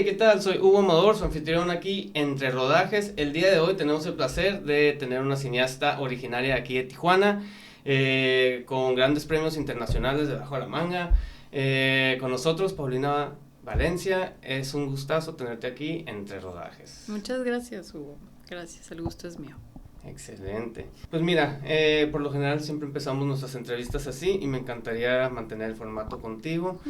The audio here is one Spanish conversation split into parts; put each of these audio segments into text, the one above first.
Hey, ¿qué tal? Soy Hugo Amador, su anfitrión aquí Entre Rodajes. El día de hoy tenemos el placer de tener una cineasta originaria aquí de Tijuana, con grandes premios internacionales debajo de la manga. Con nosotros, Paulina Valencia. Es un gustazo tenerte aquí Entre Rodajes. Muchas gracias, Hugo. Gracias, el gusto es mío. Excelente. Pues mira, por lo general siempre empezamos nuestras entrevistas así y me encantaría mantener el formato contigo.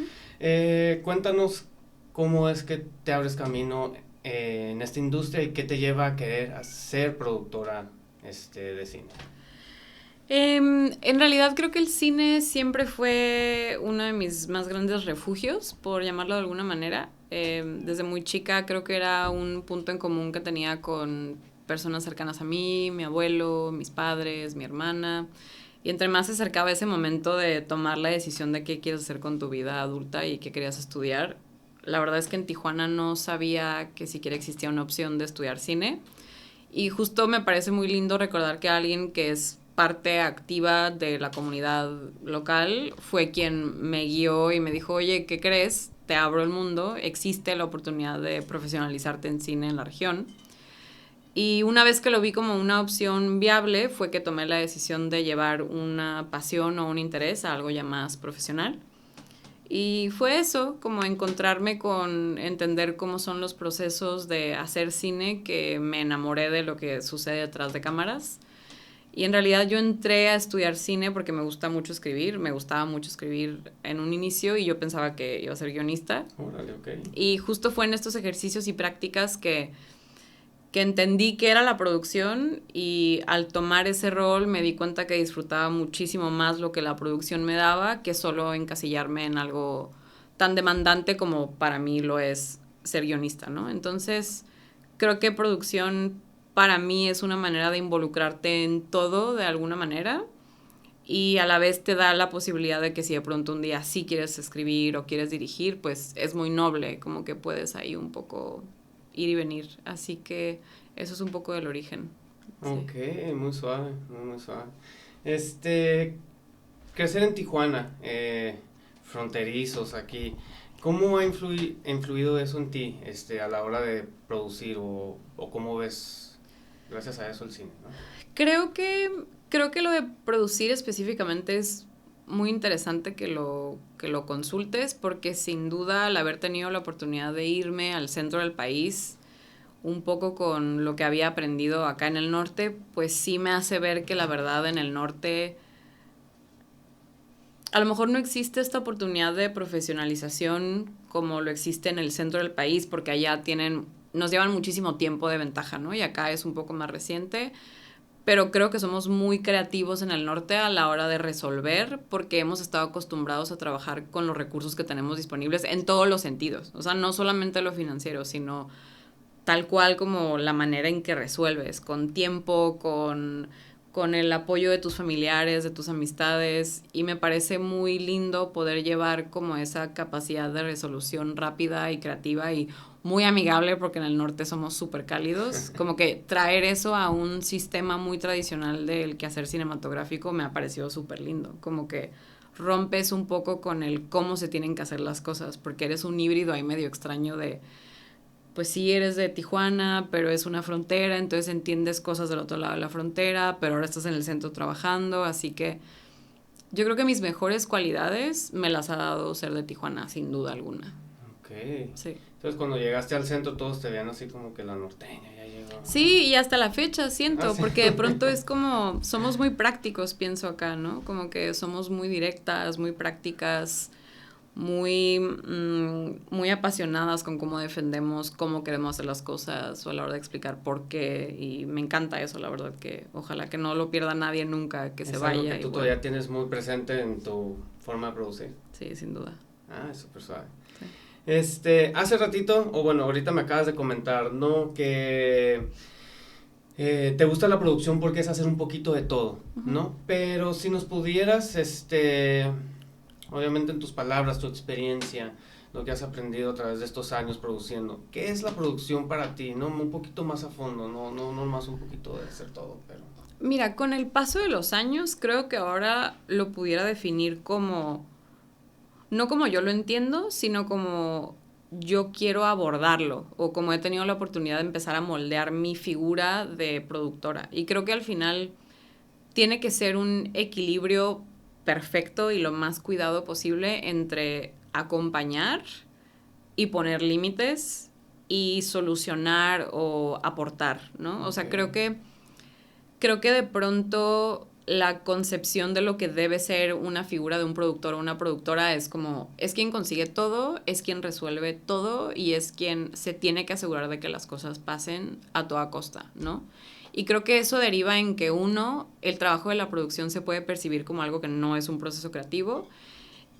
Cuéntanos cómo es que te abres camino en esta industria y qué te lleva a querer a ser productora de cine. En realidad creo que el cine siempre fue uno de mis más grandes refugios, por llamarlo de alguna manera. Desde muy chica creo que era un punto en común que tenía con personas cercanas a mí, mi abuelo, mis padres, mi hermana. Y entre más se acercaba ese momento de tomar la decisión de qué quieres hacer con tu vida adulta y qué querías estudiar, la verdad es que en Tijuana no sabía que siquiera existía una opción de estudiar cine. Y justo me parece muy lindo recordar que alguien que es parte activa de la comunidad local fue quien me guió y me dijo, oye, ¿qué crees? Te abro el mundo, existe la oportunidad de profesionalizarte en cine en la región. Y una vez que lo vi como una opción viable, fue que tomé la decisión de llevar una pasión o un interés a algo ya más profesional. Y fue eso, como encontrarme con entender cómo son los procesos de hacer cine, que me enamoré de lo que sucede detrás de cámaras. Y en realidad yo entré a estudiar cine porque me gusta mucho escribir, me gustaba mucho escribir en un inicio y yo pensaba que iba a ser guionista. Órale, ok. Y justo fue en estos ejercicios y prácticas que entendí que era la producción, y al tomar ese rol me di cuenta que disfrutaba muchísimo más lo que la producción me daba que solo encasillarme en algo tan demandante como para mí lo es ser guionista, ¿no? Entonces creo que producción para mí es una manera de involucrarte en todo de alguna manera, y a la vez te da la posibilidad de que si de pronto un día sí quieres escribir o quieres dirigir, pues es muy noble, como que puedes ahí un poco ir y venir. Así que eso es un poco del origen. Sí. Ok, muy suave, muy suave. Este, Crecer en Tijuana, fronterizos aquí, ¿cómo ha influido eso en ti, a la hora de producir o cómo ves, gracias a eso, el cine, ¿no? Creo que, creo que lo de producir específicamente es muy interesante que lo consultes, porque sin duda al haber tenido la oportunidad de irme al centro del país un poco con lo que había aprendido acá en el norte, pues sí me hace ver que la verdad en el norte a lo mejor no existe esta oportunidad de profesionalización como lo existe en el centro del país, porque allá nos llevan muchísimo tiempo de ventaja, ¿no? Y acá es un poco más reciente, pero creo que somos muy creativos en el norte a la hora de resolver, porque hemos estado acostumbrados a trabajar con los recursos que tenemos disponibles en todos los sentidos. O sea, no solamente lo financiero, sino tal cual como la manera en que resuelves, con tiempo, con el apoyo de tus familiares, de tus amistades, y me parece muy lindo poder llevar como esa capacidad de resolución rápida y creativa y muy amigable, porque en el norte somos súper cálidos, como que traer eso a un sistema muy tradicional del quehacer cinematográfico me ha parecido súper lindo, como que rompes un poco con el cómo se tienen que hacer las cosas, porque eres un híbrido ahí medio extraño de pues sí eres de Tijuana, pero es una frontera, entonces entiendes cosas del otro lado de la frontera, pero ahora estás en el centro trabajando, así que yo creo que mis mejores cualidades me las ha dado ser de Tijuana, sin duda alguna. Ok. Sí. Entonces cuando llegaste al centro todos te veían así como que la norteña ya llegó, ¿no? Sí, y hasta la fecha Ah, siento, sí. porque de pronto es como, somos muy prácticos, pienso acá, ¿no? Como que somos muy directas, muy prácticas, muy apasionadas con cómo defendemos, cómo queremos hacer las cosas, o a la hora de explicar por qué, y me encanta eso, la verdad, que ojalá que no lo pierda nadie nunca, que se Es algo que vaya tú igual. todavía tienes muy presente en tu forma de producir. Sí, sin duda. Ah, es súper suave. Sí. Hace ratito, o bueno, ahorita me acabas de comentar, ¿no? Que te gusta la producción porque es hacer un poquito de todo, ¿no? Pero si nos pudieras, obviamente en tus palabras, tu experiencia, lo que has aprendido a través de estos años produciendo, ¿qué es la producción para ti? ¿No? Un poquito más a fondo, no más un poquito de hacer todo, pero... Mira, con el paso de los años, creo que ahora lo pudiera definir como, no como yo lo entiendo, sino como yo quiero abordarlo o como he tenido la oportunidad de empezar a moldear mi figura de productora. Y creo que al final tiene que ser un equilibrio perfecto y lo más cuidado posible entre acompañar y poner límites y solucionar o aportar, ¿no? O sea, creo que de pronto la concepción de lo que debe ser una figura de un productor o una productora es como, es quien consigue todo, es quien resuelve todo y es quien se tiene que asegurar de que las cosas pasen a toda costa, ¿no? Y creo que eso deriva en que uno, el trabajo de la producción se puede percibir como algo que no es un proceso creativo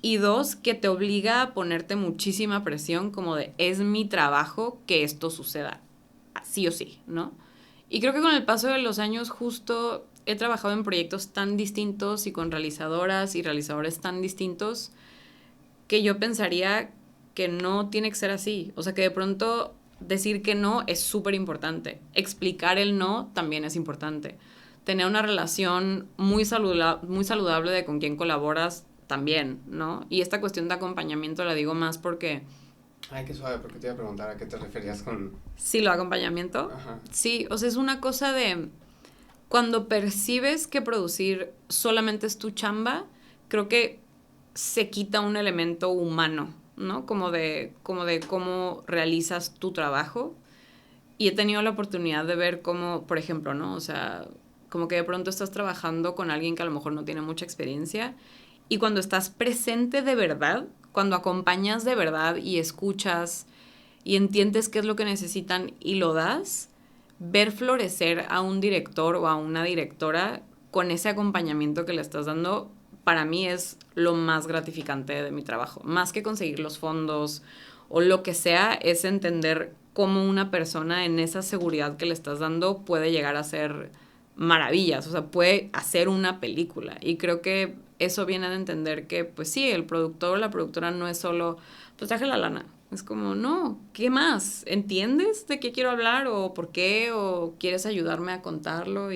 y dos, que te obliga a ponerte muchísima presión como de es mi trabajo que esto suceda, sí o sí, ¿no? Y creo que con el paso de los años justo he trabajado en proyectos tan distintos y con realizadoras y realizadores tan distintos que yo pensaría que no tiene que ser así. O sea, que de pronto decir que no es súper importante. Explicar el no también es importante. Tener una relación muy saludable de con quién colaboras también, ¿no? Y esta cuestión de acompañamiento la digo más porque... Ay, qué suave, porque te iba a preguntar a qué te referías con... Sí, lo acompañamiento. Ajá. Sí, o sea, es una cosa de... Cuando percibes que producir solamente es tu chamba, creo que se quita un elemento humano, ¿no? Como de cómo realizas tu trabajo. Y he tenido la oportunidad de ver cómo, por ejemplo, ¿no? O sea, como que de pronto estás trabajando con alguien que a lo mejor no tiene mucha experiencia y cuando estás presente de verdad, cuando acompañas de verdad y escuchas y entiendes qué es lo que necesitan y lo das, ver florecer a un director o a una directora con ese acompañamiento que le estás dando, para mí es lo más gratificante de mi trabajo. Más que conseguir los fondos o lo que sea, es entender cómo una persona en esa seguridad que le estás dando puede llegar a hacer maravillas, o sea, puede hacer una película. Y creo que eso viene de entender que, pues sí, el productor o la productora no es solo, pues traje la lana. Es como, no, ¿qué más? ¿Entiendes de qué quiero hablar o por qué? ¿O quieres ayudarme a contarlo?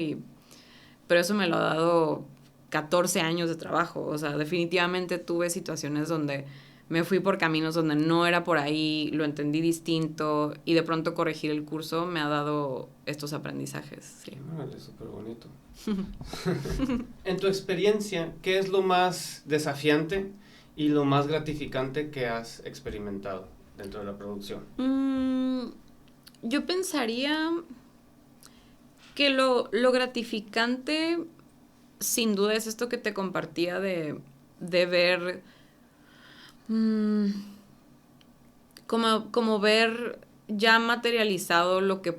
Pero eso me lo ha dado 14 años de trabajo. O sea, definitivamente tuve situaciones donde me fui por caminos donde no era por ahí, lo entendí distinto y de pronto corregir el curso me ha dado estos aprendizajes. Sí. Órale, súper bonito. En tu experiencia, ¿qué es lo más desafiante y lo más gratificante que has experimentado dentro de la producción? Yo pensaría que lo gratificante, sin duda, es esto que te compartía de ver, como ver ya materializado lo que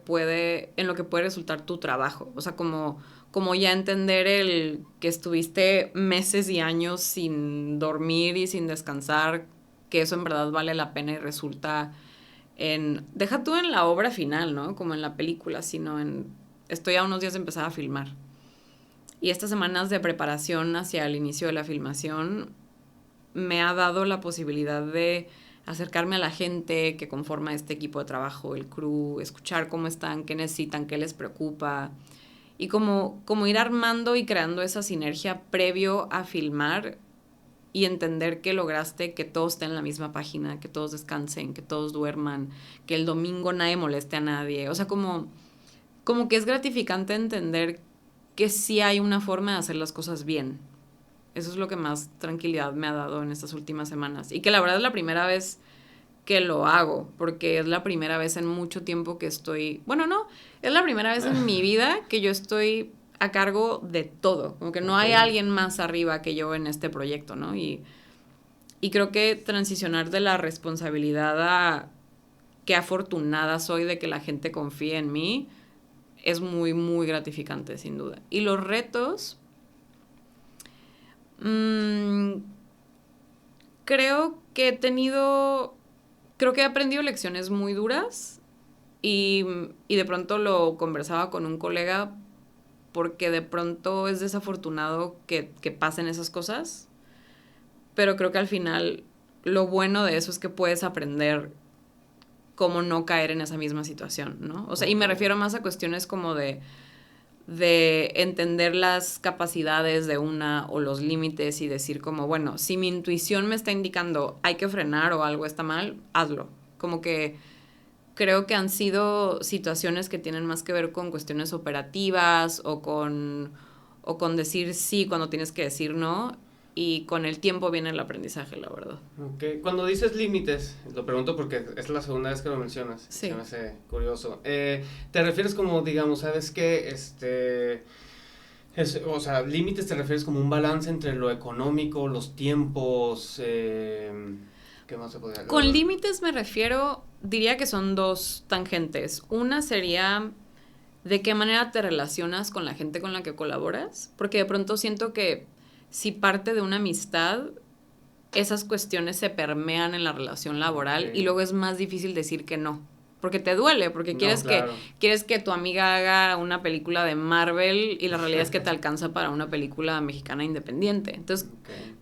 en lo que puede resultar tu trabajo. O sea, como ya entender el que estuviste meses y años sin dormir y sin descansar, que eso en verdad vale la pena y resulta deja tú en la obra final, ¿no? Como en la película, sino estoy a unos días de empezar a filmar. Y estas semanas de preparación hacia el inicio de la filmación me ha dado la posibilidad de acercarme a la gente que conforma este equipo de trabajo, el crew, escuchar cómo están, qué necesitan, qué les preocupa. Y como ir armando y creando esa sinergia previo a filmar y entender que lograste que todos estén en la misma página, que todos descansen, que todos duerman, que el domingo nadie moleste a nadie. O sea, como que es gratificante entender que sí hay una forma de hacer las cosas bien. Eso es lo que más tranquilidad me ha dado en estas últimas semanas. Y que la verdad es la primera vez que lo hago, porque es la primera vez en mucho tiempo que estoy... Bueno, no, es la primera vez en mi vida que yo estoy a cargo de todo. Como que no hay alguien más arriba que yo en este proyecto, ¿no? Y creo que transicionar de la responsabilidad a qué afortunada soy de que la gente confíe en mí es muy, muy gratificante, sin duda. Y los retos... creo que he aprendido lecciones muy duras y de pronto lo conversaba con un colega porque de pronto es desafortunado que pasen esas cosas, pero creo que al final lo bueno de eso es que puedes aprender cómo no caer en esa misma situación, ¿no? O sea, y me refiero más a cuestiones como de entender las capacidades de una o los límites y decir como, bueno, si mi intuición me está indicando hay que frenar o algo está mal, hazlo. Como que creo que han sido situaciones que tienen más que ver con cuestiones operativas o con decir sí cuando tienes que decir no, y con el tiempo viene el aprendizaje, la verdad. Okay. Cuando dices límites, lo pregunto porque es la segunda vez que lo mencionas, Sí. se me hace curioso. ¿Te refieres como, digamos, sabes qué, o sea, límites te refieres como un balance entre lo económico, los tiempos, ¿qué más se podría decir? Con límites me refiero, diría que son dos tangentes. Una sería de qué manera te relacionas con la gente con la que colaboras, porque de pronto siento que si parte de una amistad, esas cuestiones se permean en la relación laboral y luego es más difícil decir que no. Porque te duele, porque quieres que tu amiga haga una película de Marvel y la realidad es que te alcanza para una película mexicana independiente. Entonces,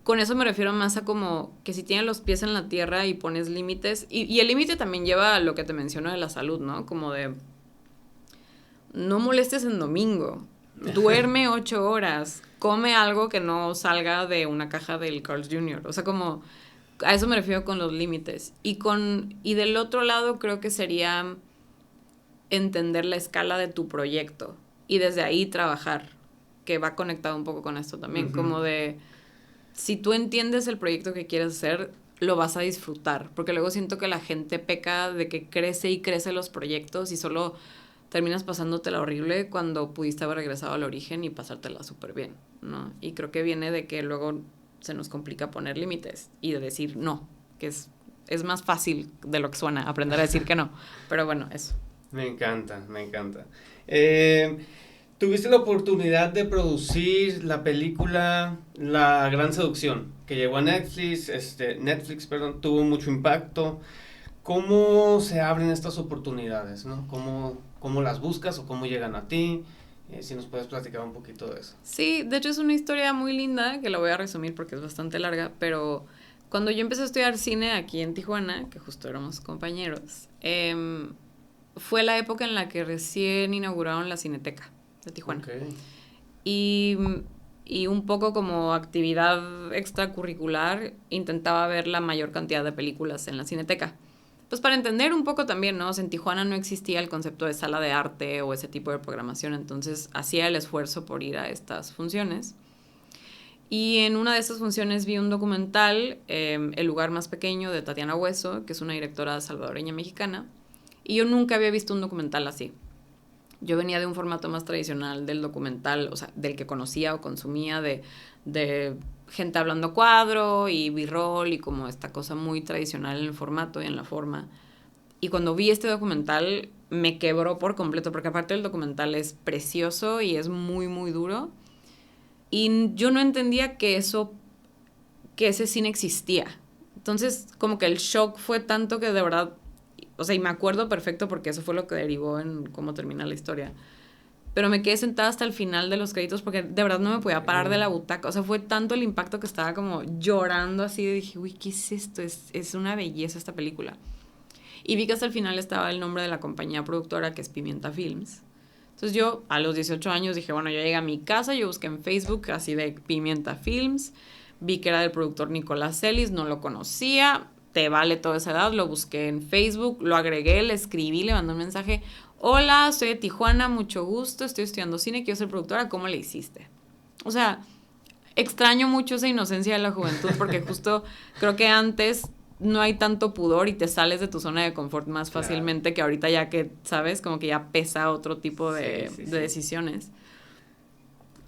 con eso me refiero más a como que si tienes los pies en la tierra y pones límites, y el límite también lleva a lo que te menciono de la salud, ¿no? Como de no molestes en domingo, duerme 8 horas, come algo que no salga de una caja del Carl's Jr. O sea, como a eso me refiero con los límites. Y del otro lado creo que sería entender la escala de tu proyecto y desde ahí trabajar, que va conectado un poco con esto también, como de si tú entiendes el proyecto que quieres hacer, lo vas a disfrutar, porque luego siento que la gente peca de que crece y crece los proyectos y solo terminas pasándotela horrible cuando pudiste haber regresado al origen y pasártela súper bien, ¿no? Y creo que viene de que luego se nos complica poner límites y de decir no, que es más fácil de lo que suena aprender a decir que no, pero bueno, eso. Me encanta, me encanta. Tuviste la oportunidad de producir la película La Gran Seducción, que llegó a Netflix, tuvo mucho impacto. ¿Cómo se abren estas oportunidades, no? ¿Cómo las buscas o cómo llegan a ti? Si nos puedes platicar un poquito de eso. Sí, de hecho es una historia muy linda, que la voy a resumir porque es bastante larga, pero cuando yo empecé a estudiar cine aquí en Tijuana, que justo éramos compañeros, fue la época en la que recién inauguraron la Cineteca de Tijuana. Okay. Y un poco como actividad extracurricular intentaba ver la mayor cantidad de películas en la Cineteca. Pues para entender un poco también, ¿no? O sea, en Tijuana no existía el concepto de sala de arte o ese tipo de programación, entonces hacía el esfuerzo por ir a estas funciones. Y en una de esas funciones vi un documental, El lugar más pequeño, de Tatiana Hueso, que es una directora salvadoreña mexicana, y yo nunca había visto un documental así. Yo venía de un formato más tradicional del documental, o sea, del que conocía o consumía, de gente hablando a cuadro y b-roll y como esta cosa muy tradicional en el formato y en la forma. Y cuando vi este documental me quebró por completo, porque aparte el documental es precioso y es muy, muy duro. Y yo no entendía que ese cine existía. Entonces, como que el shock fue tanto que de verdad, o sea, y me acuerdo perfecto porque eso fue lo que derivó en cómo termina la historia. Pero me quedé sentada hasta el final de los créditos porque de verdad no me podía parar de la butaca. O sea, fue tanto el impacto que estaba como llorando así. Y dije, uy, ¿qué es esto? Es una belleza esta película. Y vi que hasta el final estaba el nombre de la compañía productora, que es Pimienta Films. Entonces yo a los 18 años dije, bueno, yo llegué a mi casa, yo busqué en Facebook así de Pimienta Films. Vi que era del productor Nicolás Celis, no lo conocía. Te vale toda esa edad, lo busqué en Facebook, lo agregué, le escribí, le mandé un mensaje. Hola, soy de Tijuana, mucho gusto, estoy estudiando cine, quiero ser productora, ¿cómo le hiciste? O sea, extraño mucho esa inocencia de la juventud porque justo creo que antes no hay tanto pudor y te sales de tu zona de confort más fácilmente que ahorita ya que, ¿sabes? Como que ya pesa otro tipo de decisiones.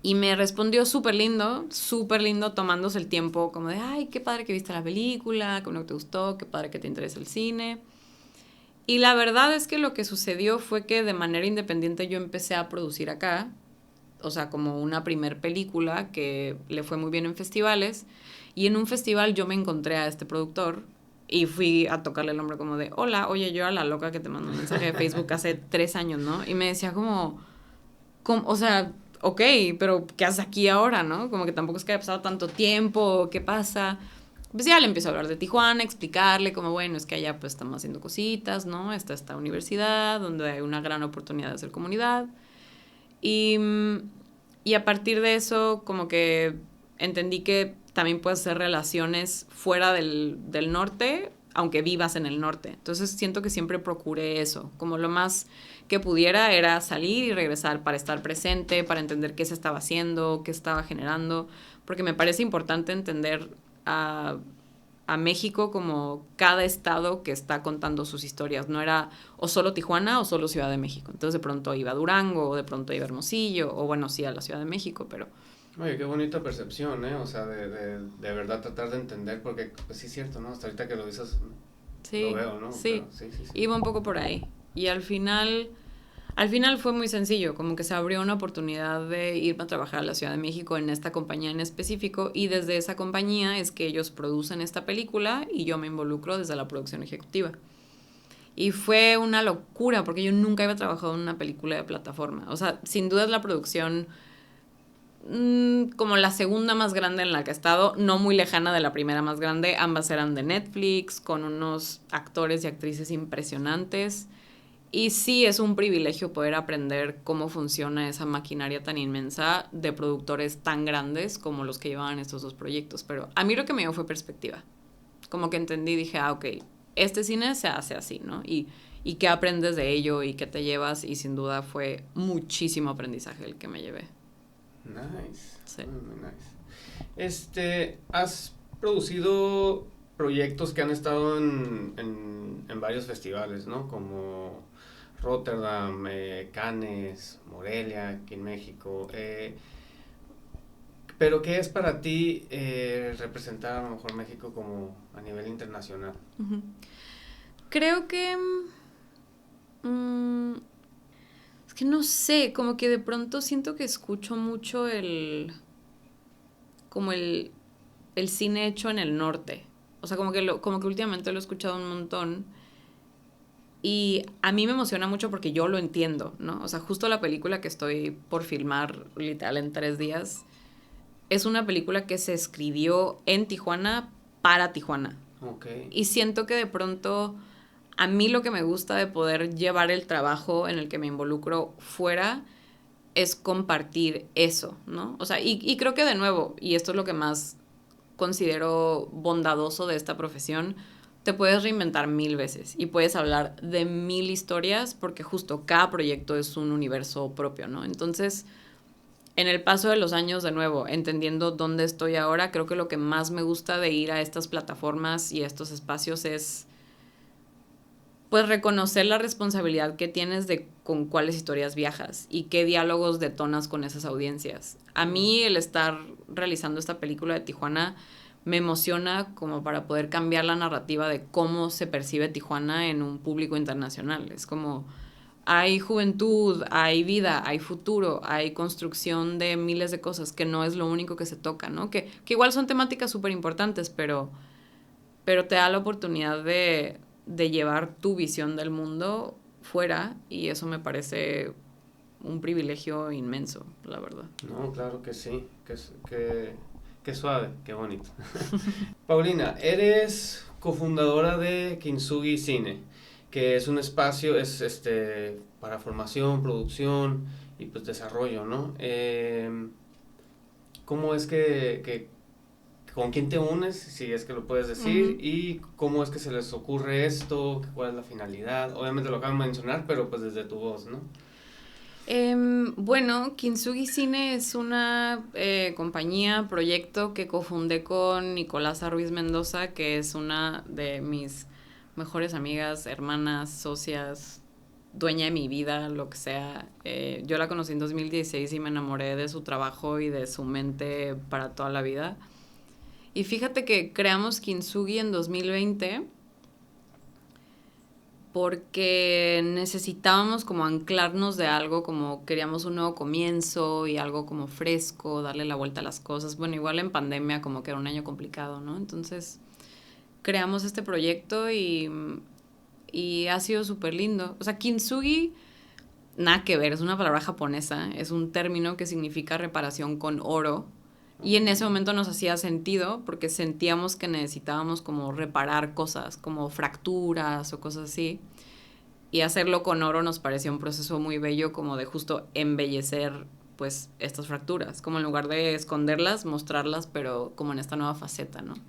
Y me respondió súper lindo, tomándose el tiempo como de, ay, qué padre que viste la película, qué bueno que te gustó, qué padre que te interesa el cine. Y la verdad es que lo que sucedió fue que de manera independiente yo empecé a producir acá, o sea, como una primer película que le fue muy bien en festivales. Y en un festival yo me encontré a este productor y fui a tocarle el hombro como de, hola, oye, yo era la loca que te mandó un mensaje de Facebook hace 3 años, ¿no? Y me decía como o sea, ok, pero ¿qué haces aquí ahora, no? Como que tampoco es que haya pasado tanto tiempo, ¿qué pasa? Pues ya le empiezo a hablar de Tijuana, explicarle como, bueno, es que allá pues estamos haciendo cositas, ¿no? Está esta universidad donde hay una gran oportunidad de hacer comunidad. Y a partir de eso como que entendí que también puedes hacer relaciones fuera del norte aunque vivas en el norte. Entonces siento que siempre procuré eso, como lo más que pudiera era salir y regresar para estar presente, para entender qué se estaba haciendo, qué estaba generando, porque me parece importante entender a México como cada estado que está contando sus historias. No era o solo Tijuana o solo Ciudad de México. Entonces de pronto iba a Durango, o de pronto iba a Hermosillo, o bueno, sí a la Ciudad de México, pero... Oye, qué bonita percepción, ¿eh? O sea, de verdad tratar de entender, porque pues sí es cierto, ¿no? Hasta ahorita que lo dices, Sí, lo veo, ¿no? sí, Pero, sí. iba un poco por ahí. Y al final fue muy sencillo, como que se abrió una oportunidad de irme a trabajar a la Ciudad de México en esta compañía en específico, y desde esa compañía es que ellos producen esta película y yo me involucro desde la producción ejecutiva. Y fue una locura porque yo nunca había trabajado en una película de plataforma. O sea, sin duda es la producción como la segunda más grande en la que he estado, no muy lejana de la primera más grande. Ambas eran de Netflix, con unos actores y actrices impresionantes. Y sí es un privilegio poder aprender cómo funciona esa maquinaria tan inmensa de productores tan grandes como los que llevaban estos dos proyectos. Pero a mí lo que me dio fue perspectiva. Como que entendí, dije, ok, este cine se hace así, ¿no? Y qué aprendes de ello y qué te llevas. Y sin duda fue muchísimo aprendizaje el que me llevé. Nice. Sí. Muy nice. ¿Has producido proyectos que han estado en varios festivales, ¿no? Como Rotterdam, Cannes, Morelia, aquí en México. Pero ¿qué es para ti representar a lo mejor México como a nivel internacional? Uh-huh. Creo que... es que no sé, como que de pronto siento que escucho mucho como el cine hecho en el norte. O sea, como que últimamente lo he escuchado un montón. Y a mí me emociona mucho porque yo lo entiendo, ¿no? O sea, justo la película que estoy por filmar literal en 3 días es una película que se escribió en Tijuana para Tijuana. Okay. Y siento que de pronto a mí lo que me gusta de poder llevar el trabajo en el que me involucro fuera es compartir eso, ¿no? O sea, y creo que de nuevo, y esto es lo que más considero bondadoso de esta profesión, te puedes reinventar 1000 veces y puedes hablar de 1000 historias porque justo cada proyecto es un universo propio, ¿no? Entonces, en el paso de los años, de nuevo, entendiendo dónde estoy ahora, creo que lo que más me gusta de ir a estas plataformas y a estos espacios es pues reconocer la responsabilidad que tienes de con cuáles historias viajas y qué diálogos detonas con esas audiencias. A mí el estar realizando esta película de Tijuana me emociona como para poder cambiar la narrativa de cómo se percibe Tijuana en un público internacional. Es como hay juventud, hay vida, hay futuro, hay construcción de miles de cosas que no es lo único que se toca, ¿no? Que igual son temáticas súper importantes, pero te da la oportunidad de llevar tu visión del mundo fuera y eso me parece un privilegio inmenso, la verdad. No, claro que sí, que suave, qué bonito. Paulina, eres cofundadora de Kintsugi Cine, que es un espacio para formación, producción y pues desarrollo, ¿no? ¿Cómo es que con quién te unes, si es que lo puedes decir, Uh-huh. y cómo es que se les ocurre esto, cuál es la finalidad? Obviamente lo acaban de mencionar, pero pues desde tu voz, ¿no? Bueno, Kintsugi Cine es una compañía, proyecto que cofundé con Nicolasa Ruiz Mendoza, que es una de mis mejores amigas, hermanas, socias, dueña de mi vida, lo que sea. Yo la conocí en 2016 y me enamoré de su trabajo y de su mente para toda la vida. Y fíjate que creamos Kintsugi en 2020 porque necesitábamos como anclarnos de algo, como queríamos un nuevo comienzo y algo como fresco, darle la vuelta a las cosas. Bueno, igual en pandemia como que era un año complicado, ¿no? Entonces creamos este proyecto y ha sido súper lindo. O sea, Kintsugi, nada que ver, es una palabra japonesa, es un término que significa reparación con oro. Y en ese momento nos hacía sentido porque sentíamos que necesitábamos como reparar cosas, como fracturas o cosas así. Y hacerlo con oro nos parecía un proceso muy bello como de justo embellecer pues estas fracturas. Como en lugar de esconderlas, mostrarlas, pero como en esta nueva faceta, ¿no? Okay.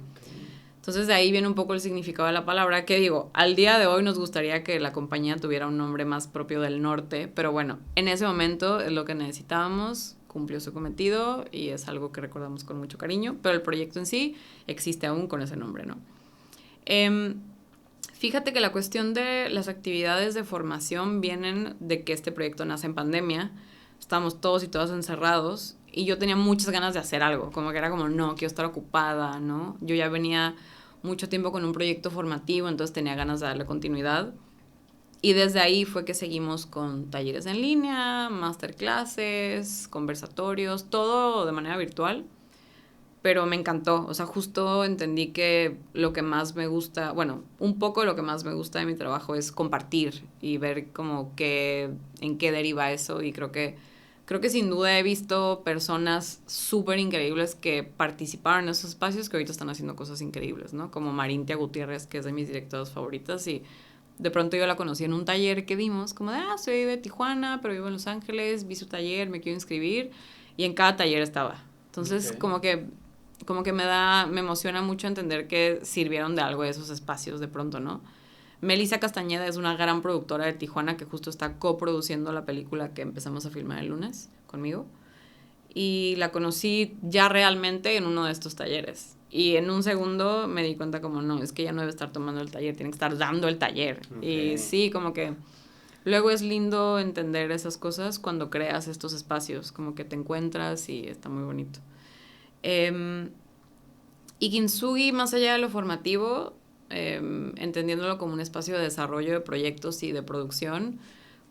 Entonces de ahí viene un poco el significado de la palabra, que digo, al día de hoy nos gustaría que la compañía tuviera un nombre más propio del norte, pero bueno, en ese momento es lo que necesitábamos, cumplió su cometido y es algo que recordamos con mucho cariño, pero el proyecto en sí existe aún con ese nombre, ¿no? Fíjate que la cuestión de las actividades de formación vienen de que este proyecto nace en pandemia, estábamos todos y todas encerrados y yo tenía muchas ganas de hacer algo, como que era como, no, quiero estar ocupada, ¿no? Yo ya venía mucho tiempo con un proyecto formativo, entonces tenía ganas de darle continuidad. Y desde ahí fue que seguimos con talleres en línea, masterclasses, conversatorios, todo de manera virtual. Pero me encantó, o sea, justo entendí que lo que más me gusta, bueno, un poco lo que más me gusta de mi trabajo es compartir y ver como que en qué deriva eso y creo que sin duda he visto personas súper increíbles que participaron en esos espacios que ahorita están haciendo cosas increíbles, ¿no? Como Marintia Gutiérrez, que es de mis directoras favoritas y de pronto yo la conocí en un taller que dimos, como de, soy de Tijuana, pero vivo en Los Ángeles, vi su taller, me quiero inscribir y en cada taller estaba. Entonces, Ok. como que me emociona mucho entender que sirvieron de algo esos espacios de pronto, ¿no? Melissa Castañeda es una gran productora de Tijuana que justo está coproduciendo la película que empezamos a filmar el lunes conmigo. Y la conocí ya realmente en uno de estos talleres. Y en un segundo me di cuenta como, no, es que ya no debe estar tomando el taller, tiene que estar dando el taller. Y Ok. sí, como que luego es lindo entender esas cosas cuando creas estos espacios, como que te encuentras y está muy bonito. Y Kintsugi, más allá de lo formativo, entendiéndolo como un espacio de desarrollo de proyectos y de producción,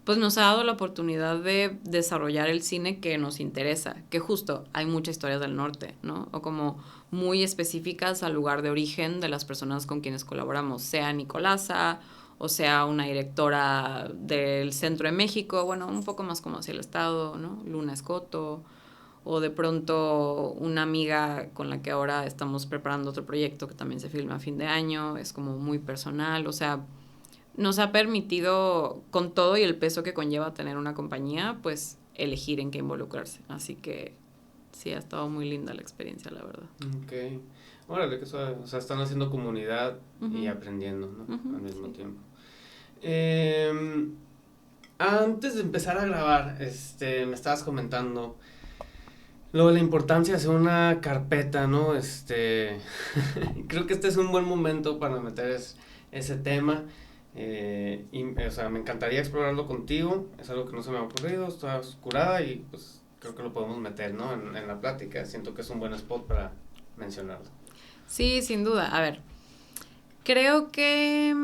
pues nos ha dado la oportunidad de desarrollar el cine que nos interesa, que justo hay muchas historias del norte, ¿no? O como muy específicas al lugar de origen de las personas con quienes colaboramos, sea Nicolasa o sea una directora del centro de México, bueno, un poco más como hacia el estado, ¿no? Luna Escoto, o de pronto una amiga con la que ahora estamos preparando otro proyecto que también se filma a fin de año, es como muy personal, o sea, nos ha permitido, con todo y el peso que conlleva tener una compañía, pues elegir en qué involucrarse. Así que sí, ha estado muy linda la experiencia, la verdad. Ok. Órale, que suave. O sea, están haciendo comunidad y Ujú, aprendiendo, ¿no? ujú, Al mismo sí. tiempo. Em, Antes de empezar a grabar, me estabas comentando lo de la importancia de hacer una carpeta, ¿no? Creo que este es un buen momento para meter ese tema. O sea, me encantaría explorarlo contigo. Es algo que no se me ha ocurrido, está oscurada y pues creo que lo podemos meter, ¿no? En la plática. Siento que es un buen spot para mencionarlo. Sí, sin duda. A ver, creo que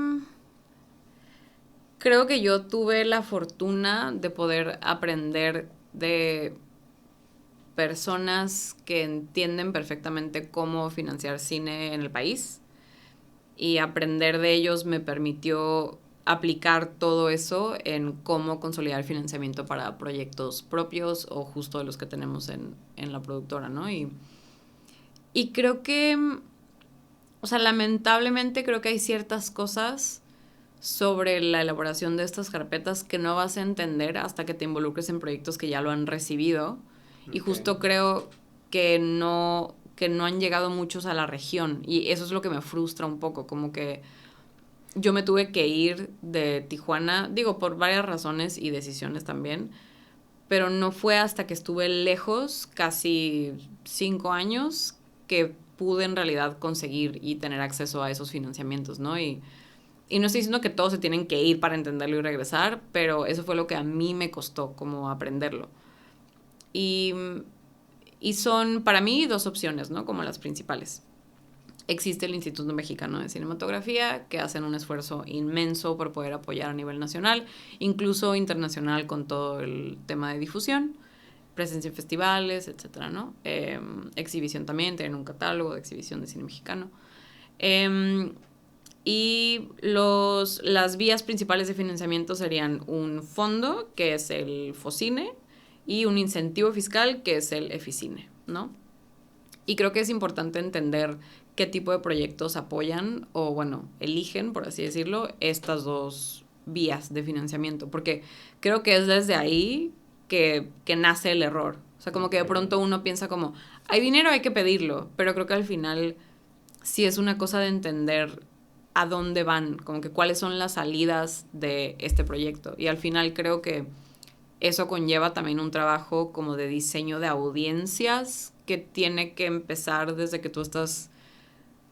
creo que yo tuve la fortuna de poder aprender de personas que entienden perfectamente cómo financiar cine en el país y aprender de ellos me permitió aplicar todo eso en cómo consolidar financiamiento para proyectos propios o justo de los que tenemos en la productora, ¿no? Y creo que, o sea, lamentablemente creo que hay ciertas cosas sobre la elaboración de estas carpetas que no vas a entender hasta que te involucres en proyectos que ya lo han recibido. Y Ok. justo creo que no han llegado muchos a la región. Y eso es lo que me frustra un poco, como que yo me tuve que ir de Tijuana, digo, por varias razones y decisiones también, pero no fue hasta que estuve lejos, casi 5 años, que pude en realidad conseguir y tener acceso a esos financiamientos, ¿no? Y no estoy diciendo que todos se tienen que ir para entenderlo y regresar, pero eso fue lo que a mí me costó, como aprenderlo. Y, y son para mí dos opciones, ¿no? Como las principales. Existe el Instituto Mexicano de Cinematografía, que hacen un esfuerzo inmenso por poder apoyar a nivel nacional, incluso internacional con todo el tema de difusión, presencia en festivales, etcétera, ¿no? Exhibición también, tienen un catálogo de exhibición de cine mexicano. Y las vías principales de financiamiento serían un fondo, que es el FOCINE, y un incentivo fiscal, que es el EFICINE, ¿no? Y creo que es importante entender qué tipo de proyectos apoyan o, bueno, eligen, por así decirlo, estas dos vías de financiamiento, porque creo que es desde ahí que nace el error. O sea, como que de Ok. pronto uno piensa como, hay dinero, hay que pedirlo, pero creo que al final sí es una cosa de entender a dónde van, como que cuáles son las salidas de este proyecto. Y al final creo que eso conlleva también un trabajo como de diseño de audiencias que tiene que empezar desde que tú estás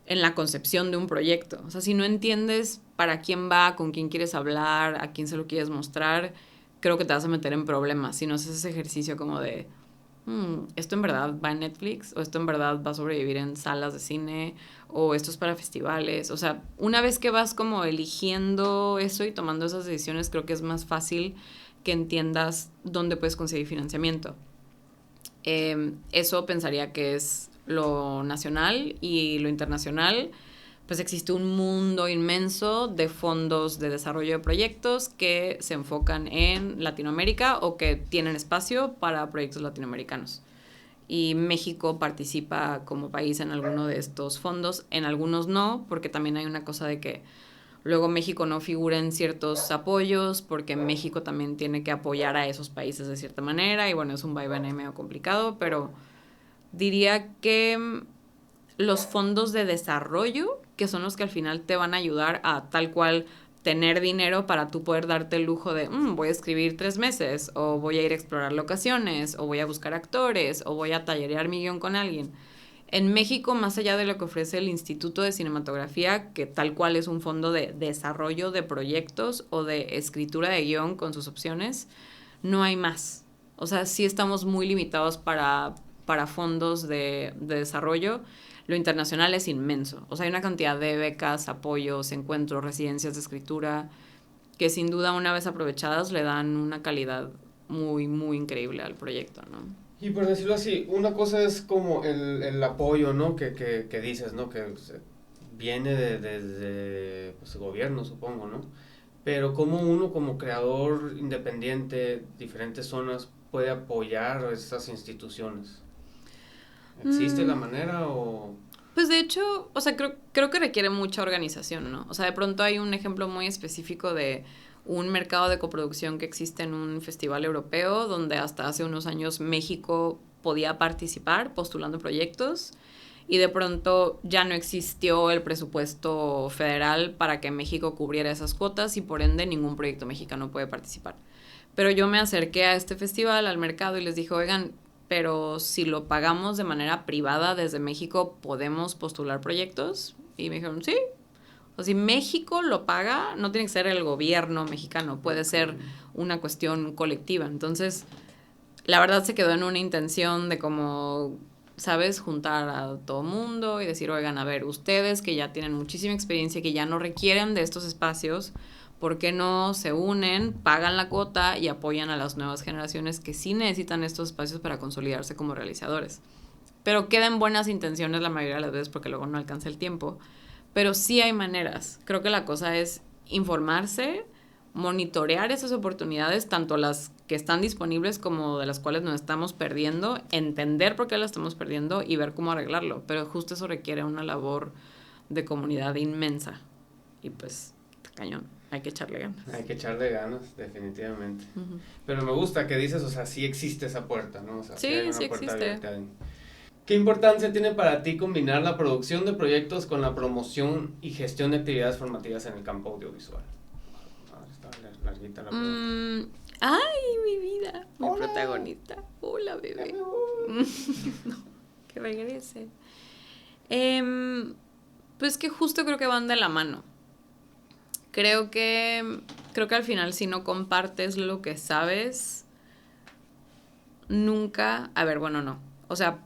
en la concepción de un proyecto. O sea, si no entiendes para quién va, con quién quieres hablar, a quién se lo quieres mostrar, creo que te vas a meter en problemas. Si no haces ese ejercicio como de, ¿esto en verdad va en Netflix? ¿O esto en verdad va a sobrevivir en salas de cine? ¿O esto es para festivales? O sea, una vez que vas como eligiendo eso y tomando esas decisiones, creo que es más fácil que entiendas dónde puedes conseguir financiamiento. Eso pensaría que es lo nacional, y lo internacional, pues existe un mundo inmenso de fondos de desarrollo de proyectos que se enfocan en Latinoamérica o que tienen espacio para proyectos latinoamericanos. Y México participa como país en alguno de estos fondos, en algunos no, porque también hay una cosa de que luego México no figura en ciertos apoyos, porque México también tiene que apoyar a esos países de cierta manera, y bueno, es un vaivén medio complicado, pero diría que los fondos de desarrollo, que son los que al final te van a ayudar a tal cual tener dinero para tú poder darte el lujo de voy a escribir 3 meses, o voy a ir a explorar locaciones, o voy a buscar actores, o voy a tallerear mi guión con alguien. En México, más allá de lo que ofrece el Instituto de Cinematografía, que tal cual es un fondo de desarrollo de proyectos o de escritura de guión con sus opciones, no hay más. O sea, sí estamos muy limitados para fondos de desarrollo. Lo internacional es inmenso. O sea, hay una cantidad de becas, apoyos, encuentros, residencias de escritura, que sin duda una vez aprovechadas le dan una calidad muy, muy increíble al proyecto, ¿no? Y por decirlo así, una cosa es como el apoyo, ¿no? Que dices, ¿no? Que viene de pues, gobierno, supongo, ¿no? Pero cómo uno como creador independiente, diferentes zonas, puede apoyar a esas instituciones. ¿Existe la manera o...? Pues de hecho, o sea, creo que requiere mucha organización, ¿no? O sea, de pronto hay un ejemplo muy específico de un mercado de coproducción que existe en un festival europeo, donde hasta hace unos años México podía participar postulando proyectos, y de pronto ya no existió el presupuesto federal para que México cubriera esas cuotas, y por ende ningún proyecto mexicano puede participar. Pero yo me acerqué a este festival, al mercado, y les dije, oigan, pero si lo pagamos de manera privada desde México, ¿podemos postular proyectos? Y me dijeron, sí. O si México lo paga, no tiene que ser el gobierno mexicano, puede ser una cuestión colectiva. Entonces, la verdad se quedó en una intención de como, ¿sabes? Juntar a todo mundo y decir, oigan, a ver, ustedes que ya tienen muchísima experiencia, que ya no requieren de estos espacios, ¿por qué no se unen, pagan la cuota y apoyan a las nuevas generaciones que sí necesitan estos espacios para consolidarse como realizadores? Pero quedan buenas intenciones la mayoría de las veces porque luego no alcanza el tiempo. Pero sí hay maneras. Creo que la cosa es informarse, monitorear esas oportunidades, tanto las que están disponibles como de las cuales nos estamos perdiendo, entender por qué las estamos perdiendo y ver cómo arreglarlo. Pero justo eso requiere una labor de comunidad inmensa. Y pues, cañón. Hay que echarle ganas. Hay que echarle ganas, definitivamente. Pero me gusta que dices, o sea, sí existe esa puerta, ¿no? O sea, sí, hay una sí puerta existe. abierta ahí. ¿Qué importancia tiene para ti combinar la producción de proyectos con la promoción y gestión de actividades formativas en el campo audiovisual? Está larguita la pregunta. Ay, mi vida, mi protagonista. Hola, bebé. No, que regrese. Pues que justo creo que van de la mano. Creo que al final si no compartes lo que sabes, nunca... A ver, bueno, no. O sea,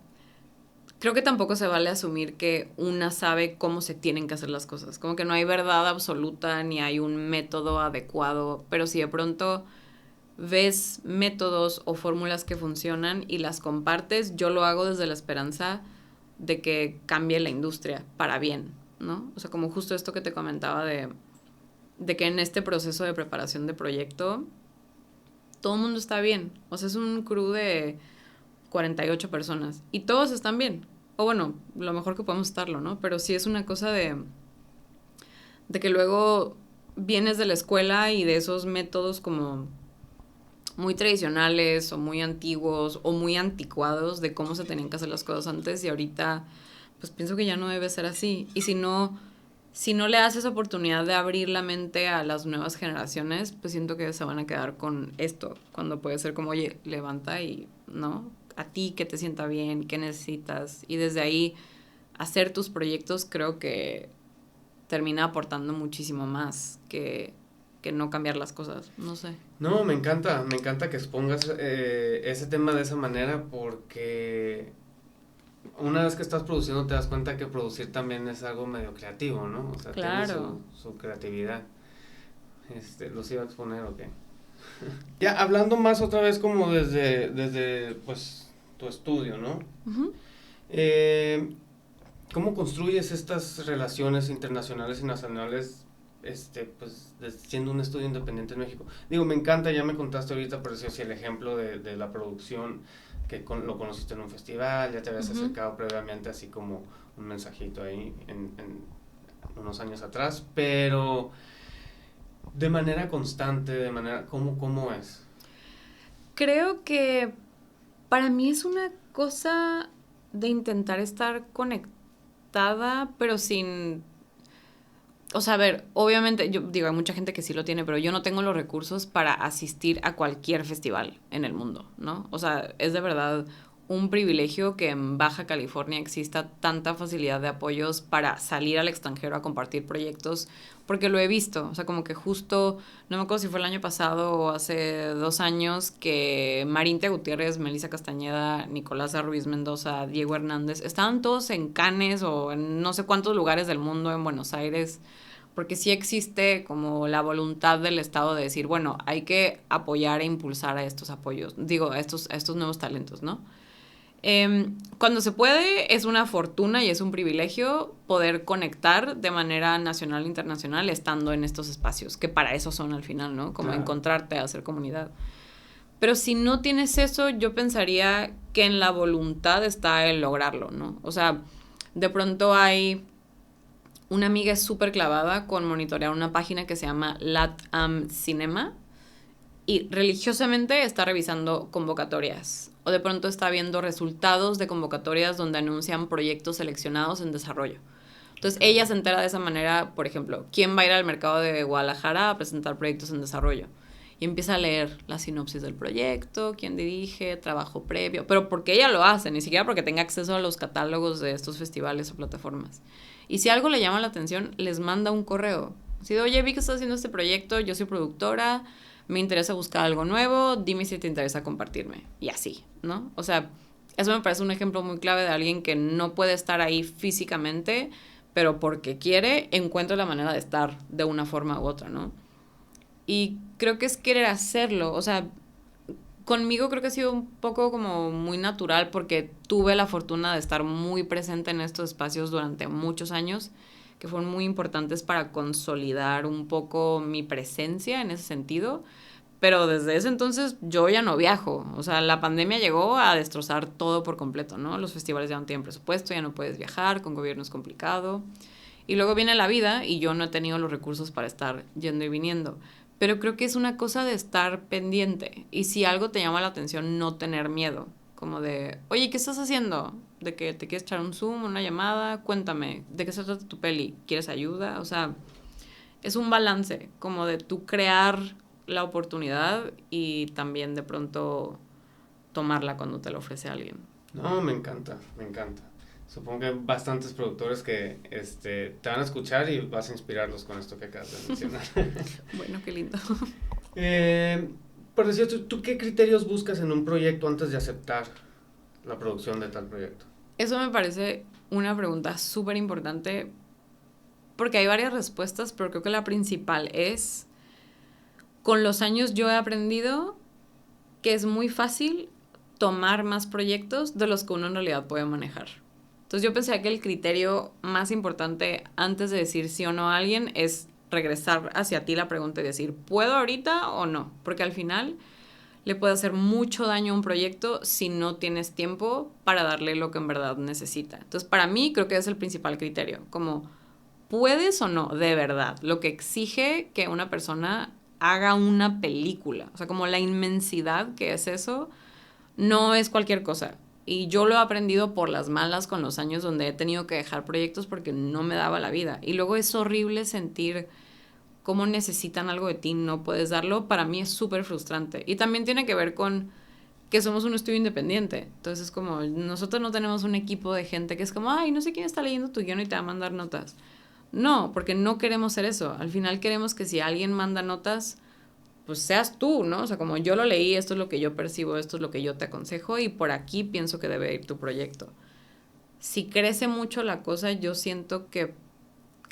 creo que tampoco se vale asumir que una sabe cómo se tienen que hacer las cosas. Como que no hay verdad absoluta ni hay un método adecuado, pero si de pronto ves métodos o fórmulas que funcionan y las compartes, yo lo hago desde la esperanza de que cambie la industria para bien, ¿no? O sea, como justo esto que te comentaba de que en este proceso de preparación de proyecto todo el mundo está bien. O sea, es un crew de 48 personas y todos están bien. O bueno, lo mejor que podemos estarlo, ¿no? Pero sí es una cosa de que luego vienes de la escuela y de esos métodos como muy tradicionales o muy antiguos o muy anticuados de cómo se tenían que hacer las cosas antes, y ahorita pues pienso que ya no debe ser así. Y si no le das esa oportunidad de abrir la mente a las nuevas generaciones, pues siento que se van a quedar con esto, cuando puede ser como, oye, levanta y, ¿no? A ti que te sienta bien, qué necesitas. Y desde ahí hacer tus proyectos creo que termina aportando muchísimo más que no cambiar las cosas, no sé. No, me encanta que expongas ese tema de esa manera porque una vez que estás produciendo te das cuenta que producir también es algo medio creativo, ¿no? O sea, tiene Claro. su creatividad. ¿Los iba a exponer o qué? Ya hablando más otra vez como desde pues tu estudio, ¿no? Ujú. Eh, ¿Cómo construyes estas relaciones internacionales y nacionales, pues, siendo un estudio independiente en México? Digo, me encanta, ya me contaste ahorita, por eso sí, el ejemplo de la producción, que lo conociste en un festival, ya te habías Ujú. acercado previamente, así como un mensajito ahí en unos años atrás, pero de manera constante, ¿cómo es? Creo que para mí es una cosa de intentar estar conectada, pero sin... O sea, a ver, obviamente, yo digo, hay mucha gente que sí lo tiene, pero yo no tengo los recursos para asistir a cualquier festival en el mundo, ¿no? O sea, es de verdad un privilegio que en Baja California exista tanta facilidad de apoyos para salir al extranjero a compartir proyectos, porque lo he visto, o sea, como que justo, no me acuerdo si fue el año pasado o hace 2 años, que Marintia Gutiérrez, Melissa Castañeda, Nicolás Ruiz Mendoza, Diego Hernández, estaban todos en Cannes o en no sé cuántos lugares del mundo, en Buenos Aires, porque sí existe como la voluntad del Estado de decir, bueno, hay que apoyar e impulsar a estos apoyos, digo, a estos nuevos talentos, ¿no? Cuando se puede, es una fortuna y es un privilegio poder conectar de manera nacional e internacional estando en estos espacios, que para eso son al final, ¿no? Como Claro. encontrarte, hacer comunidad. Pero si no tienes eso, yo pensaría que en la voluntad está el lograrlo, ¿no? O sea, de pronto hay una amiga súper clavada con monitorear una página que se llama LatAm Cinema y religiosamente está revisando convocatorias o de pronto está viendo resultados de convocatorias donde anuncian proyectos seleccionados en desarrollo. Entonces ella se entera de esa manera, por ejemplo, quién va a ir al mercado de Guadalajara a presentar proyectos en desarrollo. Y empieza a leer la sinopsis del proyecto, quién dirige, trabajo previo, pero porque ella lo hace, ni siquiera porque tenga acceso a los catálogos de estos festivales o plataformas. Y si algo le llama la atención, les manda un correo. Así de, oye, vi que estás haciendo este proyecto, yo soy productora, me interesa buscar algo nuevo, dime si te interesa compartirme. Y así, ¿no? O sea, eso me parece un ejemplo muy clave de alguien que no puede estar ahí físicamente, pero porque quiere, encuentra la manera de estar de una forma u otra, ¿no? Y creo que es querer hacerlo, o sea, conmigo creo que ha sido un poco como muy natural porque tuve la fortuna de estar muy presente en estos espacios durante muchos años que fueron muy importantes para consolidar un poco mi presencia en ese sentido. Pero desde ese entonces yo ya no viajo. O sea, la pandemia llegó a destrozar todo por completo, ¿no? Los festivales ya no tienen presupuesto, ya no puedes viajar, con gobierno es complicado. Y luego viene la vida y yo no he tenido los recursos para estar yendo y viniendo. Pero creo que es una cosa de estar pendiente. Y si algo te llama la atención, no tener miedo. Como de, oye, ¿qué estás haciendo? ¿De que te quieres echar un Zoom, una llamada? Cuéntame, ¿de qué se trata tu peli? ¿Quieres ayuda? O sea, es un balance, como de tú crear la oportunidad y también de pronto tomarla cuando te la ofrece alguien. No, me encanta, me encanta. Supongo que hay bastantes productores que te van a escuchar y vas a inspirarlos con esto que acabas de mencionar. Bueno, qué lindo. eh, por decir, ¿tú qué criterios buscas en un proyecto antes de aceptar la producción de tal proyecto? Eso me parece una pregunta súper importante porque hay varias respuestas, pero creo que la principal es, con los años yo he aprendido que es muy fácil tomar más proyectos de los que uno en realidad puede manejar. Entonces yo pensé que el criterio más importante antes de decir sí o no a alguien es regresar hacia ti la pregunta y decir, ¿puedo ahorita o no? Porque al final le puede hacer mucho daño a un proyecto si no tienes tiempo para darle lo que en verdad necesita. Entonces para mí creo que es el principal criterio, como ¿puedes o no de verdad? Lo que exige que una persona haga una película, o sea, como la inmensidad que es eso, no es cualquier cosa. Y yo lo he aprendido por las malas con los años donde he tenido que dejar proyectos porque no me daba la vida. Y luego es horrible sentir cómo necesitan algo de ti, no puedes darlo. Para mí es súper frustrante. Y también tiene que ver con que somos un estudio independiente. Entonces es como, nosotros no tenemos un equipo de gente que es como, ay, no sé quién está leyendo tu guión y te va a mandar notas. No, porque no queremos ser eso. Al final queremos que si alguien manda notas, pues seas tú, ¿no? O sea, como yo lo leí, esto es lo que yo percibo, esto es lo que yo te aconsejo y por aquí pienso que debe ir tu proyecto. Si crece mucho la cosa, yo siento que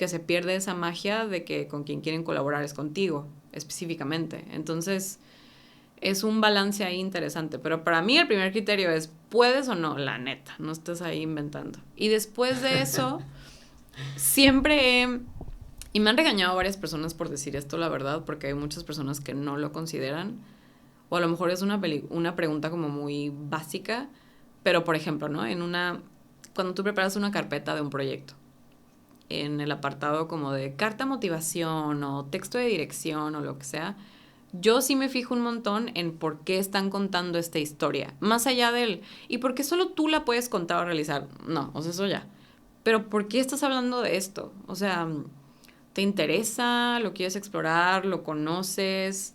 se pierde esa magia de que con quien quieren colaborar es contigo, específicamente. Entonces, es un balance ahí interesante. Pero para mí el primer criterio es, ¿puedes o no? La neta, no estés ahí inventando. Y después de eso, siempre he... Y me han regañado varias personas por decir esto, la verdad, porque hay muchas personas que no lo consideran. O a lo mejor es una pregunta como muy básica. Pero, por ejemplo, ¿no? Cuando tú preparas una carpeta de un proyecto, en el apartado como de carta motivación o texto de dirección o lo que sea, yo sí me fijo un montón en por qué están contando esta historia. Más allá del, ¿y por qué solo tú la puedes contar o realizar? No, o sea, eso ya. Pero ¿por qué estás hablando de esto? O sea, ¿te interesa? ¿Lo quieres explorar? ¿Lo conoces?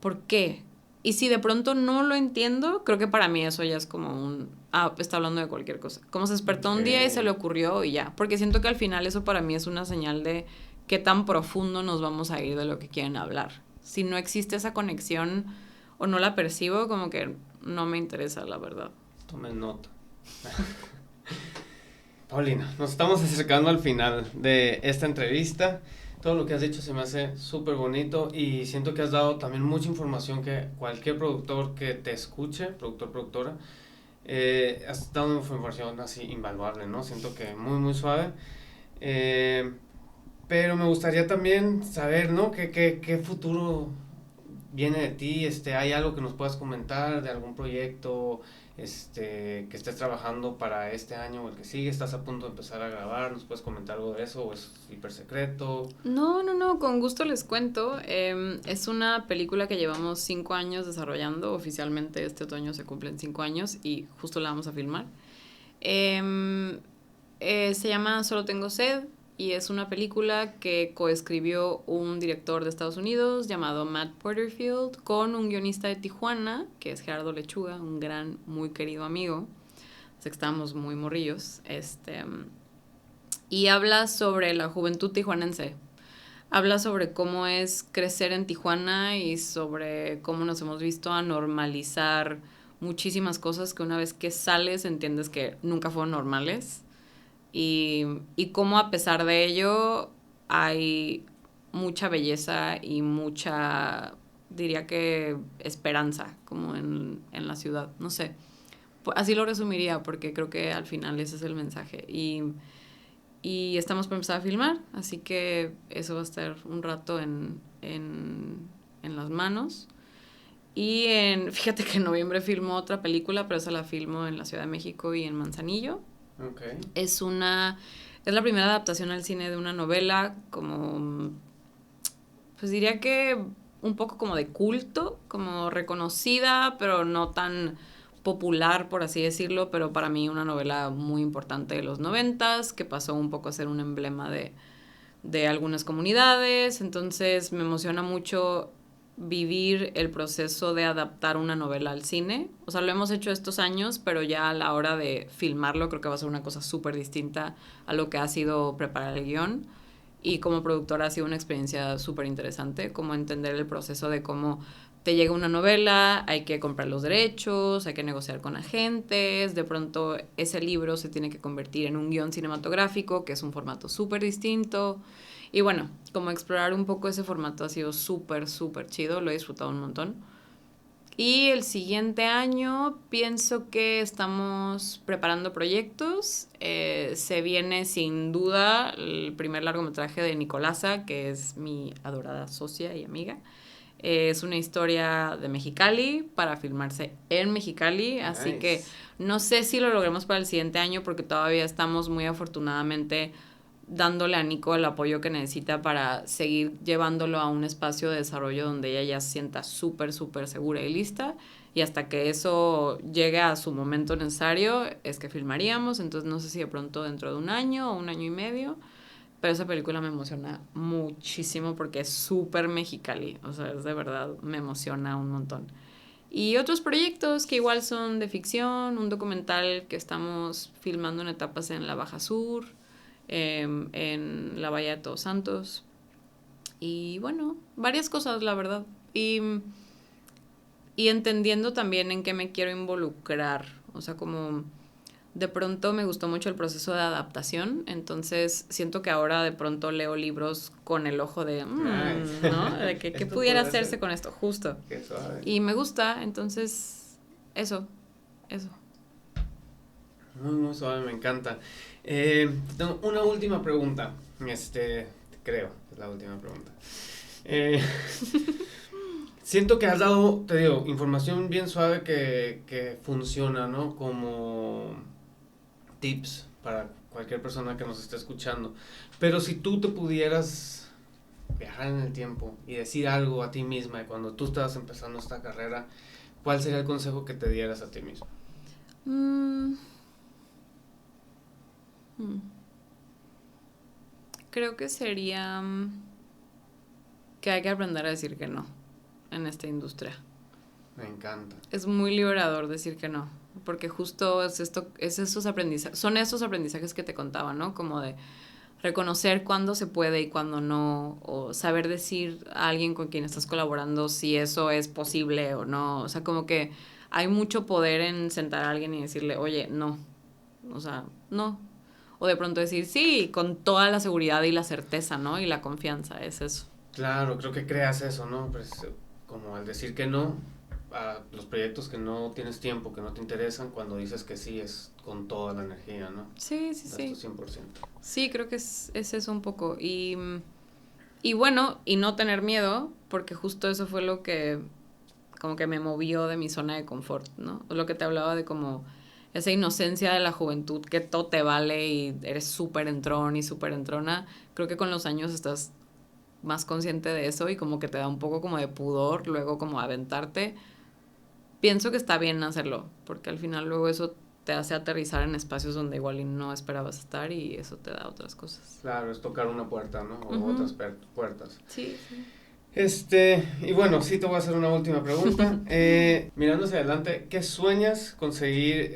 ¿Por qué? Y si de pronto no lo entiendo, creo que para mí eso ya es como está hablando de cualquier cosa. Como se despertó un día y se le ocurrió y ya. Porque siento que al final eso para mí es una señal de qué tan profundo nos vamos a ir de lo que quieren hablar. Si no existe esa conexión o no la percibo, como que no me interesa, la verdad. Tomen nota. Paulina, nos estamos acercando al final de esta entrevista. Todo lo que has dicho se me hace súper bonito y siento que has dado también mucha información que cualquier productor que te escuche, productor, productora, has dado una información así invaluable, ¿no? Siento que muy, muy suave. Pero me gustaría también saber, ¿no? ¿Qué futuro viene de ti? ¿Hay algo que nos puedas comentar de algún proyecto que estés trabajando para este año o el que sigue? ¿Estás a punto de empezar a grabar? ¿Nos puedes comentar algo de eso o es hiper secreto? No, con gusto les cuento. Es una película que llevamos 5 años desarrollando. Oficialmente este otoño se cumplen 5 años y justo la vamos a filmar. Se llama Solo tengo sed y es una película que coescribió un director de Estados Unidos llamado Matt Porterfield con un guionista de Tijuana, que es Gerardo Lechuga, un gran, muy querido amigo. Así que estábamos muy morrillos. Y habla sobre la juventud tijuanense. Habla sobre cómo es crecer en Tijuana y sobre cómo nos hemos visto a normalizar muchísimas cosas que una vez que sales entiendes que nunca fueron normales. Y cómo a pesar de ello hay mucha belleza y mucha, diría que, esperanza como en la ciudad. No sé, así lo resumiría porque creo que al final ese es el mensaje. Y estamos por empezar a filmar, así que eso va a estar un rato en las manos. Y fíjate que en noviembre filmo otra película, pero esa la filmo en la Ciudad de México y en Manzanillo. Okay. Es la primera adaptación al cine de una novela como, pues diría que un poco como de culto, como reconocida, pero no tan popular, por así decirlo, pero para mí una novela muy importante de los 90s, que pasó un poco a ser un emblema de algunas comunidades. Entonces me emociona mucho vivir el proceso de adaptar una novela al cine. O sea, lo hemos hecho estos años, pero ya a la hora de filmarlo creo que va a ser una cosa súper distinta a lo que ha sido preparar el guión. Y como productora ha sido una experiencia súper interesante, como entender el proceso de cómo te llega una novela, hay que comprar los derechos, hay que negociar con agentes, de pronto ese libro se tiene que convertir en un guión cinematográfico, que es un formato súper distinto. Y bueno, como explorar un poco ese formato ha sido súper, súper chido, lo he disfrutado un montón. Y el siguiente año pienso que estamos preparando proyectos. Se viene sin duda el primer largometraje de Nicolasa, que es mi adorada socia y amiga. Es una historia de Mexicali para filmarse en Mexicali, así Nice. que no sé si lo logremos para el siguiente año porque todavía estamos muy afortunadamente dándole a Nico el apoyo que necesita para seguir llevándolo a un espacio de desarrollo donde ella ya se sienta súper, súper segura y lista. y hasta que eso llegue a su momento necesario es que filmaríamos, entonces no sé si de pronto dentro de un año o un año y medio, pero esa película me emociona muchísimo porque es súper mexicali, o sea, es de verdad, me emociona un montón. Y otros proyectos que igual son de ficción, un documental que estamos filmando en etapas en la Baja Sur, en la Bahía de Todos Santos, y bueno, varias cosas, la verdad. Y entendiendo también en qué me quiero involucrar. O sea, como de pronto me gustó mucho el proceso de adaptación, entonces siento que ahora de pronto leo libros con el ojo de, ¿no? De que, ¿qué pudiera hacerse con esto? Justo. Qué suave. Y me gusta, entonces, eso. Muy, muy suave, me encanta. Tengo una última pregunta. Creo, es la última pregunta. Siento que has dado, te digo, información bien suave que funciona, ¿no? Como tips para cualquier persona que nos esté escuchando. Pero si tú te pudieras viajar en el tiempo y decir algo a ti misma de cuando tú estabas empezando esta carrera, ¿cuál sería el consejo que te dieras a ti misma? Creo que sería que hay que aprender a decir que no en esta industria. Me encanta. Es muy liberador decir que no, porque justo son esos aprendizajes que te contaba, ¿no? Como de reconocer cuándo se puede y cuándo no, o saber decir a alguien con quien estás colaborando si eso es posible o no. O sea, como que hay mucho poder en sentar a alguien y decirle, oye, no. O sea, no. O de pronto decir sí, con toda la seguridad y la certeza, ¿no? Y la confianza, es eso. Claro, creo que creas eso, ¿no? Pues, como al decir que no a los proyectos que no tienes tiempo, que no te interesan, cuando dices que sí es con toda la energía, ¿no? Sí. Das tu 100%. Sí, creo que es eso un poco. Y bueno, y no tener miedo, porque justo eso fue lo que como que me movió de mi zona de confort, ¿no? Lo que te hablaba de como esa inocencia de la juventud, que todo te vale y eres súper entrón y súper entrona. Creo que con los años estás más consciente de eso y como que te da un poco como de pudor luego como aventarte. Pienso que está bien hacerlo, porque al final luego eso te hace aterrizar en espacios donde igual y no esperabas estar y eso te da otras cosas. Claro, es tocar una puerta, ¿no? O otras puertas. Sí. Y bueno, sí te voy a hacer una última pregunta. Mirando hacia adelante, ¿qué sueñas conseguir,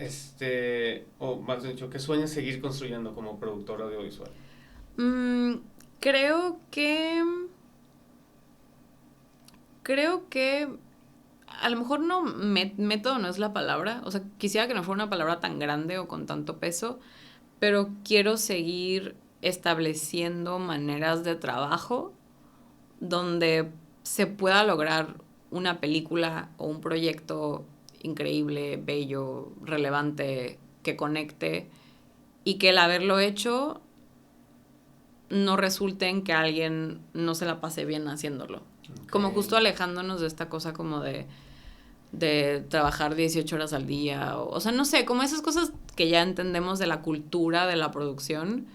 o más dicho, qué sueñas seguir construyendo como productor audiovisual? Creo que a lo mejor no, método no es la palabra, o sea, quisiera que no fuera una palabra tan grande o con tanto peso, pero quiero seguir estableciendo maneras de trabajo donde se pueda lograr una película o un proyecto increíble, bello, relevante, que conecte y que el haberlo hecho no resulte en que alguien no se la pase bien haciéndolo. Okay. Como justo alejándonos de esta cosa como de trabajar 18 horas al día, o sea, no sé, como esas cosas que ya entendemos de la cultura de la producción,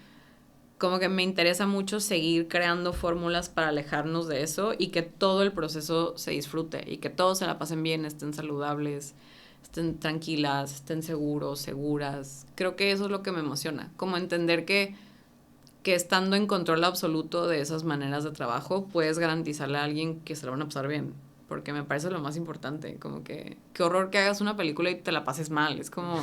como que me interesa mucho seguir creando fórmulas para alejarnos de eso y que todo el proceso se disfrute y que todos se la pasen bien, estén saludables, estén tranquilas, estén seguros, seguras. Creo que eso es lo que me emociona, como entender que estando en control absoluto de esas maneras de trabajo puedes garantizarle a alguien que se la van a pasar bien, porque me parece lo más importante, como que qué horror que hagas una película y te la pases mal, es como,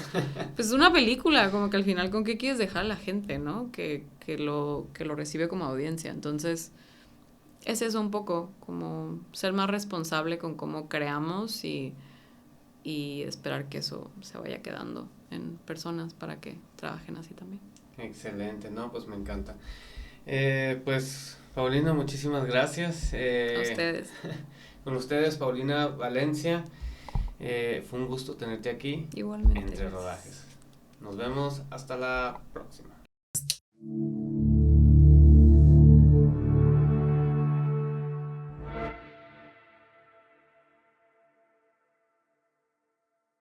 pues es una película, como que al final con qué quieres dejar a la gente, ¿no? Que lo recibe como audiencia, entonces es eso un poco, como ser más responsable con cómo creamos y esperar que eso se vaya quedando en personas para que trabajen así también. Excelente, no, pues me encanta. Pues Paulina, muchísimas gracias. A ustedes. Con ustedes, Paulina Valencia. Fue un gusto tenerte aquí. Igualmente. Entre rodajes. Nos vemos hasta la próxima.